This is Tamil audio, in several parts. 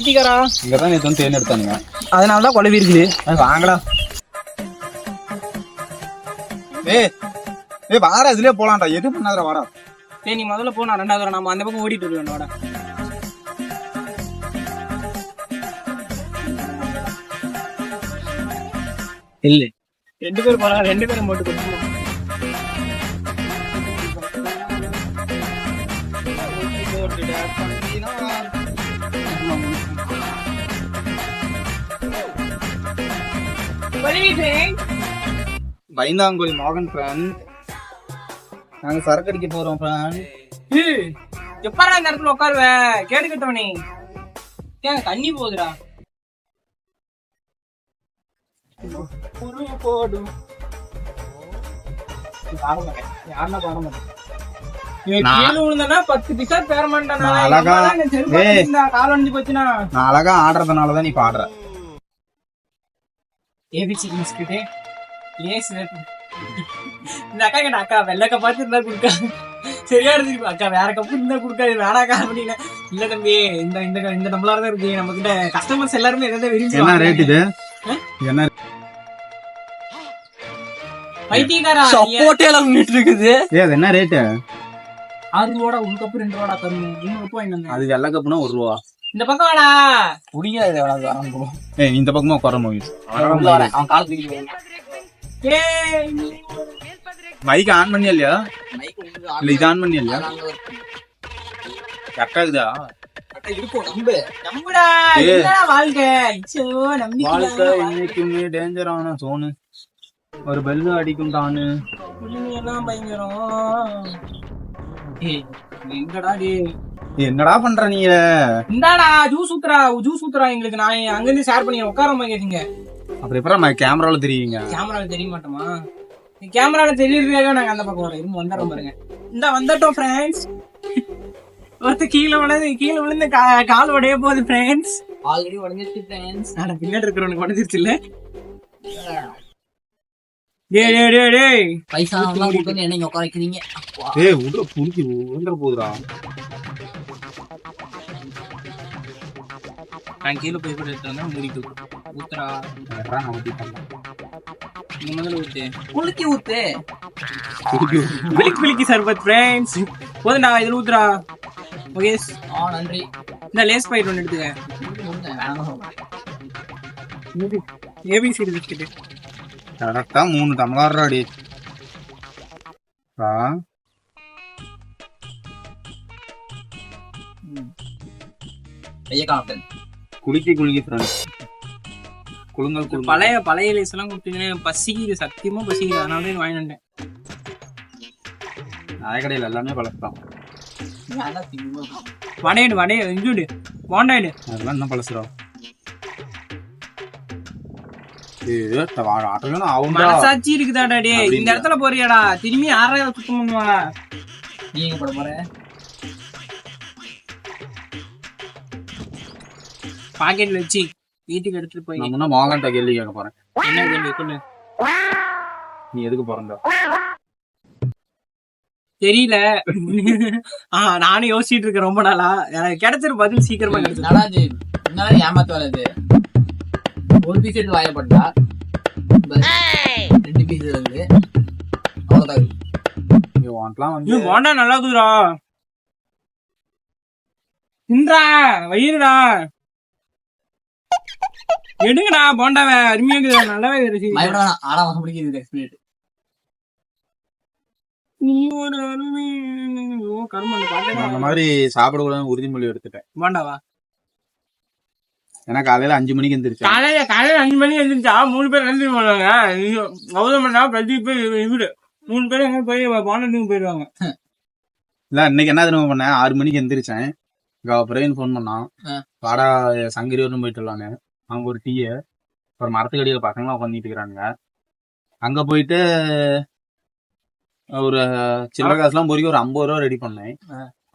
பைத்தியக்காரா இங்கதான் நேத்து வந்து தேன் எடுத்தானுங்க, அதனாலதான் குழவி இருக்குது. வாங்கடா. ஏய் வாடா, இதுலயே போலாம்டா, எது பண்ணாதடா வாடா. நீ முதல்ல போ, நான் ரெண்டாவது நம்ம அந்த பக்கம் ஓடிட்டு இருக்கேன். வாடா இல்ல 2 பேரும் போறா, 2 பேரும் போட்டு கொடுப்போம். பயந்தாங்கோலி மோகன் ஃப்ரெண்ட், நாங்க சரக்கு அடிக்க போறோம் ஃப்ரெண்ட். எப்படா இந்த இடத்துல உட்காருவ? கேடு கட்டவனே, தண்ணி போகுதுடா. போடும் யாருன்னா பாட மாட்டேன். 10 பிசா பேர மாட்டான். கால் அணிஞ்சு போச்சுன்னா நான் அழகா ஆடுறதுனாலதான் நீ பாடுற. ஏபிசி பிஸ்கெட்டு இந்த அக்கா கிட்ட, அக்கா வெள்ளக்கா பார்த்து இருந்தா கொடுக்கா, சரியா இருக்கு அக்கா, வேற கப்பு இருந்தா கொடுக்காது வேணாக்கா அப்படின்னு. இல்ல தம்பி, இந்த இந்த நம்மளால தான் இருக்கு, நம்ம கிட்ட கஸ்டமர்ஸ் எல்லாருமே எதாவது விரும்பி. என்ன ரேட் இது? என்ன பைத்தியக்காரா சப்போர்ட்டேல நின்னுட்டு இருக்குது. என்ன ரேட்? 6 ரூபாடா, ஒரு கப்பு 2 ரூபாடா தரணும். 3 ரூபாய் என்ன? அது வெள்ளை கப்புனா 1 ரூபா. இந்த பக்கம் வாடா, குடிக்காது எவ்வளவு. இந்த பக்கமா உட்கார மூவிஸ். அவன் கால் தூக்கி மைக் ஆன் பண்ணியா இல்லையா? இல்ல இது ஆன் பண்ணியா இல்லையா? கரெக்டா இருக்குதா? வாழ்க்கை இன்னைக்குமே டேஞ்சர் ஆன சோனு, ஒரு பெல்லு அடிக்கும் தானு என்னடா பண்ற நீங்க? இந்தாடா ஜூஸ் ஊத்துறா எங்களுக்கு. நான் அங்க இருந்து ஷேர் பண்ணி உட்கார கேட்டீங்க. அப்புறம் எப்பறம் கேமரால தெரியுங்க? கேமரால தெரிய மாட்டோமா? கேமரால தெரியறதுக்காக நாங்க அந்த பக்கம் வரோம். இரும்பு வந்துடுறோம் பாருங்க. இந்த வந்துட்டோம் ஃப்ரெண்ட்ஸ். ஒருத்த கீழே விழுந்து கால் உடைய போகுது ஃப்ரெண்ட்ஸ். ஆல்ரெடி உடஞ்சிருச்சு ஃப்ரெண்ட்ஸ். ஆனா பின்னாடி இருக்கிறவனுக்கு உடஞ்சிருச்சு இல்ல? டேய் பைசா வந்து என்ன உட்கார வைக்கிறீங்க? உள்ள புடிச்சு உள்ள போகுதுடா. நான் கீழே போய் கூட எடுத்து வந்தா மூடிட்டு ஊத்துறா. நான் ஊத்தி பண்ணலாம். நீ முதல்ல ஊத்து. ஊத்து குளிக்கி சர்பத் ஃப்ரெண்ட்ஸ். போதுடா, இதுல ஊத்துறா. ஓகே நன்றி. இந்த லேஸ் பாக்கெட் ஒன்னு எடுத்துக்க. ஏபிசி பிஸ்கெட் கரெக்டா 3 டம்ளர் அடி. குளிக்கி ஃப்ரெண்ட்ஸ். குளுங்கள். பழைய லேஸ் எல்லாம் கொடுத்தீங்கன்னா பசிக்குது, சத்தியமா பசிக்குது. அதனால தான் வாங்கி வந்தேன். நாயக்கடையில் எல்லாமே பழசம். வடையடு இன்ஜூடு பாண்டாயிடு அதெல்லாம் என்ன பழசுறோம்? மனசாட்சி இருக்குதாடா டே. இந்த இடத்துல போறியாடா, திரும்பி 6 சுத்தம் பண்ணுவா. நீ எங்க போட போற? பாக்கெட்ல வச்சு வீட்டுக்கு எடுத்துட்டு போய். நான் மோகன்ட்ட கேள்வி கேட்க போறேன். என்ன கேள்வி சொல்லு. நீ எதுக்கு பிறந்த? தெரியல. நானும் யோசிச்சுட்டு இருக்கேன் ரொம்ப நாளா. எனக்கு கிடைச்சிரு பதில் சீக்கிரமா கிடைச்சிரு. ஏமாத்து வராது. ஒரு பீஸ் எடுத்து வாயில போட்டா 2 பீஸ் இருக்கு. போண்டா நல்லா இருக்குதுடா. இன்றா வயிறுடா, எடுங்கடா போண்டாவை. அருமையா இருக்குது, நல்லாவே இருக்கு. அந்த மாதிரி சாப்பிடக்கூடாது உறுதிமொழி எடுத்துட்டேன். போண்டாவா? ஏன்னா காலையில 5 மணிக்கு எந்திரிச்சு. காலையில 5 மணிக்கு எந்திரிச்சா 3 பேர் எழுந்து போடுவாங்க. கௌதம் பண்ணா பிரதீப் இவரு 3 பேரும் எங்க போய் போனதுக்கு போயிடுவாங்க. இல்ல இன்னைக்கு என்ன தெரியுமா பண்ணேன்? 6 மணிக்கு எந்திரிச்சேன். பிரவீன் போன் பண்ணான், வாடா சங்கரி வரணும் போயிட்டு வரலான்னு. அவங்க ஒரு டீயை ஒரு மரத்துக்கடியில பசங்களாம் உட்காந்துட்டு இருக்கிறாங்க. அங்க போயிட்டு ஒரு சில்லற காசுலாம் பொறுக்கி ஒரு 50 ரூபா ரெடி பண்ணேன்.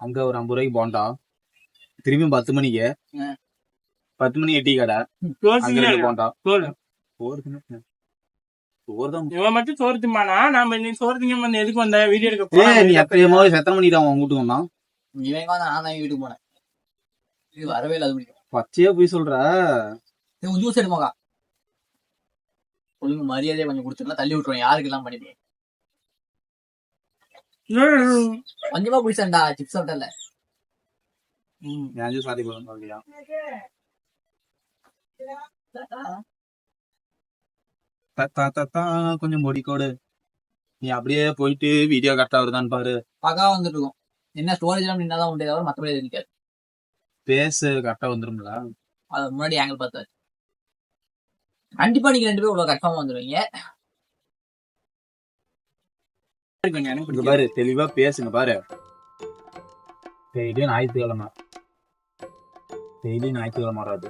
அங்க ஒரு 50 ரூபாய்க்கு போண்டா. திரும்பியும் 10 மணிக்கு 10 மணிக்கு டீ கடை. போண்டா மட்டும் சோறு திம்மானா? நாம நீ சோறு திங்க எதுக்கு வந்த? வீடியோ எடுக்க. நீ எத்தனை மணிக்கு அவன் வீட்டுக்கு வந்தான்? வீட்டுக்கு போனேன். இது வரவே இல்லை. அது பச்சையா போய் சொல்ற. ஜூஸ் எடுமாக்கா ஒழுங்கு மரியாதையை கொஞ்சம் கொடுத்துருந்தா தள்ளி விட்டுருவோம். யாருக்கு எல்லாம் பண்ணிட்டேன் கொஞ்சமா குடிச்சாண்டா சிப்ஸ் சாப்பிட்டல. ஞாஜு சாதி போயா கொஞ்சம் முடிக்கோடு. நீ அப்படியே போயிட்டு வீடியோ கரெக்டா வருதான்னு பாரு. பக்கா வந்துட்டு இருக்கும். என்ன ஸ்டோரேஜ் எல்லாம் நின்னாதான் உண்டு, தவிர மற்றபடி இருக்காது. பேசு கரெக்டா வந்துரும்ல. அது முன்னாடி ஆங்கிள் பார்த்தாரு. கண்டிப்பா நீங்க 2 பேரும் இவ்வளவு கன்ஃபார்மா வந்துருவீங்க. இங்க பாரு தெளிவா பேசுங்க பாரு. டெய்லி ஞாயிற்றுக்கிழமை வராது.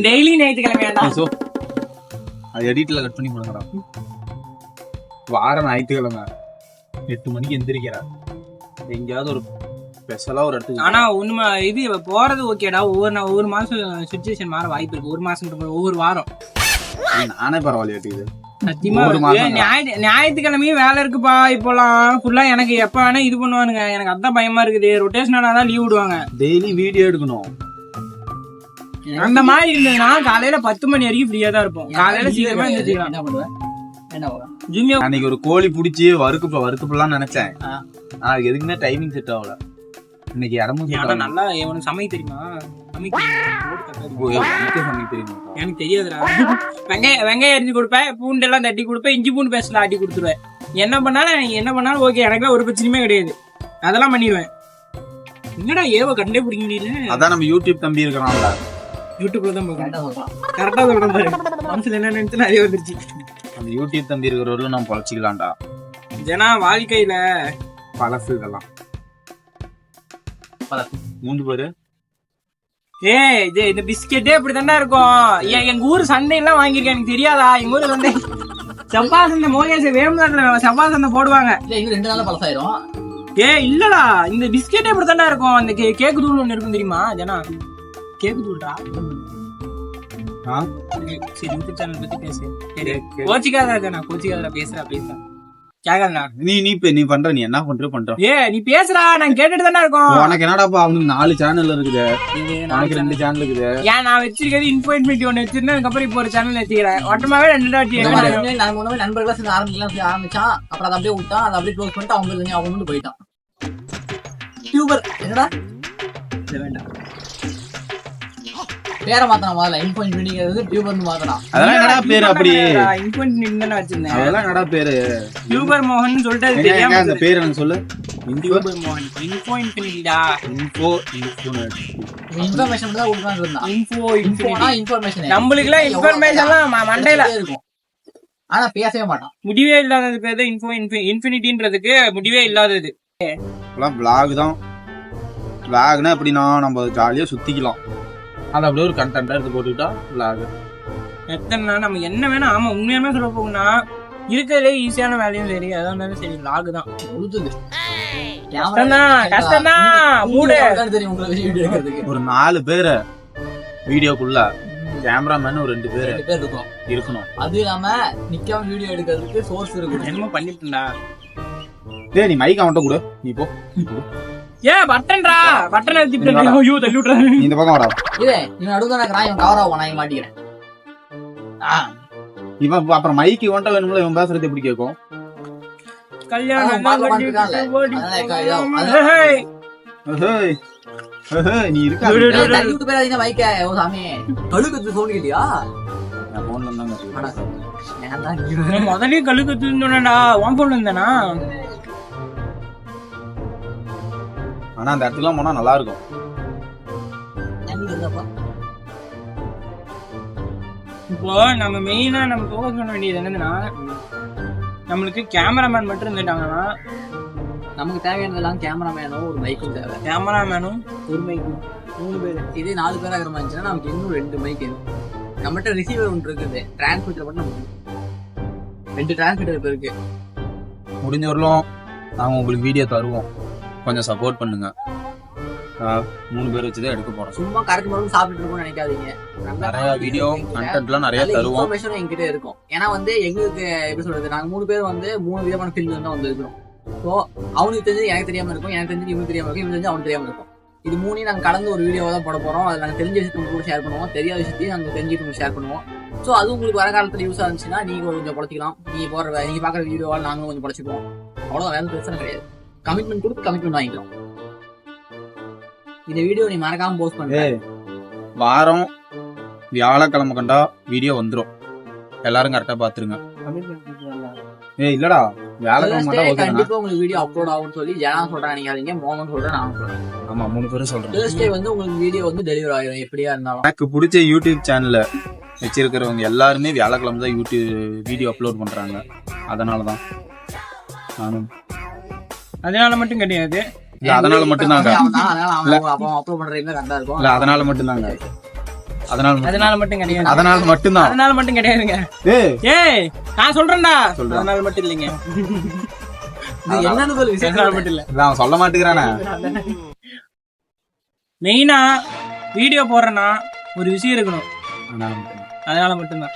டெய்லி ஞாயிற்றுக்கிழமையாடா? அது எடிட்ல கட் பண்ணி கொடுங்கடா. வாரம் ஞாயிற்றுக்கிழமை 8 மணிக்கு எந்திரிக்கிறா. எங்கேயாவது ஒரு ஸ்பெஷலா ஒரு இடத்துக்கு. ஆனா உண்மை இது போறது ஓகேடா. ஒவ்வொரு மாசம் சுச்சுவேஷன் மாற வாய்ப்பு இருக்கு. ஒரு மாசம் ஒவ்வொரு வாரம். நானே பரவாயில்ல இது சத்தியமா ஞாயிற்றுக்கிழமையும் வேலை இருக்குப்பா. இப்போலாம் ஃபுல்லா எனக்கு எப்ப வேணா இது பண்ணுவானுங்க. எனக்கு அதான் பயமா இருக்குது. ரொட்டேஷனா தான் லீவ் விடுவாங்க. டெய்லி வீடியோ எடுக்கணும். அந்த மாதிரி இருந்ததுன்னா காலையில 10 மணி வரைக்கும் ஃப்ரீயா தான் இருப்போம். காலையில சீக்கிரமா என்ன பண்ணுவேன் அன்னைக்கு ஒரு கோழி புடிச்சு வறுக்கப்படலாம் நினைச்சேன். அதுக்கு எதுக்குமே டைமிங் செட் ஆகல. இன்னைக்கு இடமும் நல்லா உனக்கு சமைக்க தெரியுமா? சமைக்க தெரியுமா? எனக்கு தெரியாதுடா. வெங்காயம் அரிஞ்சு கொடுப்பேன், பூண்டு எல்லாம் தட்டி கொடுப்பேன், இஞ்சி பூண்டு பேஸ்ட்ல ஆட்டி கொடுத்துருவேன். என்ன பண்ணாலும் ஓகே. எனக்குலாம் ஒரு பிரச்சனையுமே கிடையாது. அதெல்லாம் பண்ணிடுவேன். என்னடா ஏவ கண்டே பிடிக்க முடியல. அதான் நம்ம யூடியூப் தம்பி இருக்கிறான்ல. யூடியூப்ல தான் கரெக்டா சொல்றேன் பாரு. மனசுல என்ன நினைச்சு நிறைய வந்துருச்சு. அந்த யூடியூப் தம்பி இருக்கிறவர்களும் நம்ம பொழைச்சிக்கலாம்டா. ஜனா வாழ்க்கையில பழசு இதெல்லாம் மூந்து பாரு. இந்த பிஸ்கெட்டே இப்படித்தாண்டா இருக்கும். எங்க ஊர் சந்தை எல்லாம் வாங்கிருக்கேன். எனக்கு தெரியாதா? எங்க ஊர் சந்தை செவ்வாய் சந்தை மோகேஷ் வேம்புல செவ்வாய் சந்தை போடுவாங்க. 2 நாள்ல பழசாயிரும். இல்லடா இந்த பிஸ்கெட்டே இப்படித்தாண்டா இருக்கும். அந்த கேக்கு தூள் ஒண்ணு இருக்கும் தெரியுமா ஜனா? கேக்கு தூள்டா. சரி யூடியூப் சேனல் பத்தி பேசு. கோச்சிக்காதா ஜனா? கோச்சிக்காதா? பேசுறா. நீ பண்ற நீ என்ன பண்ற நீ பேசுறா. நான் கேட்டுட்டு தானே இருக்கோம். உனக்கு என்னடாப்பா? அவனுக்கு 4 சேனல் இருக்குது. உனக்கு 2 சேனல் இருக்குது. ஏன் நான் வச்சிருக்கிறது இன்ஃபோர்மேட்டிவ் ஒன்னு வச்சிருந்தேன். அதுக்கப்புறம் இப்போ ஒரு சேனல் வச்சுக்கிறேன். மொத்தமாவே 2 தாட்டி நாங்க முன்னாடி நண்பர்களா சேர்ந்து ஆரம்பிச்சான். அப்புறம் அதை அப்படியே விட்டான். அதை அப்படியே க்ளோஸ் பண்ணிட்டு அவங்க வந்து போயிட்டான். டியூபர் என்னடா வேண்டாம் பேரை மாத்தனா முதல்ல. இன்ஃபோர்மேட்டிவ் டியூபர்னு மாத்தனா. அதெல்லாம் என்னடா பேரு? அப்படி இன்ஃபோர்மேட்டிவ் தான வச்சிருந்தேன். அதெல்லாம் என்னடா பேரு? டியூபர் மோகன் சொல்லிட்டு தெரியாம அந்த பேர் என்ன சொல்லு? டியூபர் மோகன். இன்ஃபோர்மேட்டிவ்டா. இன்ஃபர்மேஷன் தான் கொடுக்கறான்னு இருந்தா. இன்ஃபர்மேஷன் நம்மளுக்குலாம் இன்ஃபர்மேஷன்லாம் மண்டையில இருக்கும். ஆனா பேசவே மாட்டான். முடிவே இல்லாதது பேர் தான் இன்ஃபினிட்டின்றதுக்கு முடிவே இல்லாதது. vlog தான். vlogனா எப்படின்னா நம்ம ஜாலியா சுத்திக்கலாம். அது அப்படியே ஒரு கண்டென்ட்டா எடுத்து போட்டுக்கிட்டா vlog. எத்தனை நம்ம என்ன வேணா. ஆமா உண்மையாமே சொல்ல போகுன்னா இருக்கிறதுலே ஈஸியான வேலையும் சரி எதா இருந்தாலும் சரி vlog தான். கஷ்டம்தான். ஒரு 4 பேரு வீடியோக்குள்ள கேமராமேன் ஒரு 2 பேர் இருக்கணும். அது இல்லாம நிக்காம வீடியோ எடுக்கிறதுக்கு சோர்ஸ் இருக்கணும். என்னமோ பண்ணிட்டுடா. டேய் நீ மைக் அவன்ட்ட கொடு. நீ போ. பட்டன்டா. பட்டன் அழுத்திட்டு ஐயோ தள்ளி விட்றா. இந்த பக்கம் வாடா. நீ நடுவுல நான் இவன் கவர் ஆகும். நான் மாட்டிக்கிறேன். இவன் அப்புறம் மைக் இவன்ட்ட வேணும்ல. இவன் பேசுறது எப்படி கேட்கும்? கல்யாணம் நீ இருக்கா? மைக்க சாமி கழுக்கு சவுண்ட் கேட்டியா? முதலே கழுக்கு சொன்னடா. உன் போன்ல இருந்தானா? ஆனா அந்த இடத்துல போனா நல்லா இருக்கும். இப்போ நம்ம மெயினா நம்ம ஃபோக்கஸ் பண்ண வேண்டியது என்னன்னா, நம்மளுக்கு கேமராமேன் மட்டும் இருந்துட்டாங்கன்னா நமக்கு தேவையானதெல்லாம் கேமராமேனும் ஒரு மைக்கும் தேவை. கேமராமேனும் ஒரு மைக்கும் 3 பேர். இதே 4 பேர் ஆகிற மாதிரி இருந்துச்சுன்னா நமக்கு இன்னும் 2 மைக் வேணும். நம்மகிட்ட ரிசீவர் ஒன்று இருக்குது. டிரான்ஸ்மிட்டர் மட்டும் நமக்கு 2 டிரான்ஸ்மிட்டர் இருக்கு. முடிஞ்ச வரலும் நாங்கள் உங்களுக்கு வீடியோ தருவோம். கொஞ்சம் சப்போர்ட் பண்ணுங்க. 3 பேர் வச்சுதான் எடுக்க போறோம். சும்மா கரெக்ட் மட்டும் சாப்பிட்டு இருக்கோம்னு நினைக்காதீங்க. நிறைய வீடியோ கண்டென்ட்லாம் நிறைய தருவோம். இன்ஃபர்மேஷன் என்கிட்ட இருக்கும். ஏன்னா எங்களுக்கு எப்படி சொல்றது, நாங்க 3 பேர் 3 விதமான ஃபீல்ட்ல தான் இருக்கிறோம். ஸோ அவனுக்கு தெரிஞ்சு எனக்கு தெரியாம இருக்கும், எனக்கு தெரிஞ்சு இவனுக்கு தெரியாம இருக்கும், இவனுக்கு தெரிஞ்சு அவனுக்கு தெரியாம இருக்கும். இது மூணையும் நாங்க கலந்து ஒரு வீடியோவா தான் போட போறோம். அது நாங்க தெரிஞ்ச விஷயத்தை உங்களுக்கு ஷேர் பண்ணுவோம், தெரியாத விஷயத்தையும் நாங்க தெரிஞ்சுட்டு ஷேர் பண்ணுவோம். சோ அது உங்களுக்கு வர காலத்துல யூஸா இருந்துச்சுன்னா நீங்க கொஞ்சம் பொழைச்சிக்கலாம். நீங்க பாக்குற வீடியோவால் நாங்களும் கொஞ்சம் பொழைச்சிப்போம். அவ்வளவுதான், வேற பிரச்சனை கிடையாது. கமிட்மெண்ட் கொடுத்து கமிட்மெண்ட் வாங்கிக்கலாம். இந்த வீடியோ நீ மறக்காம போஸ்ட் பண்ணு. வாரம் வியாழக்கிழமை கண்டா வீடியோ வந்துரும், எல்லாரும் கரெக்டா பாத்துருங்க. இல்லடா வியாழக்கிழமை மட்டும் ஓகே. கண்டிப்பா உங்களுக்கு வீடியோ அப்லோட் ஆகும்னு சொல்லி ஜனா சொல்றேன், நினைக்காதீங்க. மோகன் சொல்றேன், நான் சொல்றேன். ஆமா 3 பேரும் சொல்றேன். தேர்ஸ்டே வந்து உங்களுக்கு வீடியோ வந்து டெலிவரி ஆயிடும் எப்படியா இருந்தாலும். எனக்கு பிடிச்ச யூடியூப் சேனல்ல வச்சிருக்கிறவங்க எல்லாருமே வியாழக்கிழமை தான் யூடியூப் வீடியோ அப்லோட் பண்றாங்க. அதனாலதான் நானும். அதனால மட்டும் கிடையாது, இல்ல அதனால மட்டும்தாங்க. அப்லோட் பண்றீங்க கரெக்டா இருக்கும். இல்ல அதனால மட்டும்தாங்க. அதனால மட்டும் கிடையாது, அதனால மட்டும்தான். அதனால மட்டும் கிடையாதுங்க. ஏய் நான் சொல்றேன்டா, அதனால மட்டும் இல்லைங்க. என்னன்னு சொல்லி அதனால மட்டும் இல்ல, அவன் சொல்ல மாட்டேங்கிறானே. மெயினா வீடியோ போடுறேன்னா ஒரு விஷயம் இருக்கணும், அதனால மட்டும்தான்.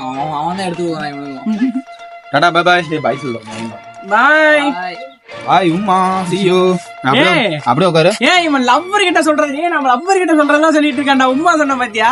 அவன் தான் எடுத்துக்குவான். Tata bye bye. பை சொல்லுங்க. பாய் பாய் உம்மா see you. அப்படியே உட்காரு. ஏன் இவன் லவ்வர் கிட்ட சொல்றது, ஏன் நம்ம லவ்வர் கிட்ட சொல்றதெல்லாம் சொல்லிட்டு இருக்கான்டா. உம்மா சொன்ன பாத்தியா?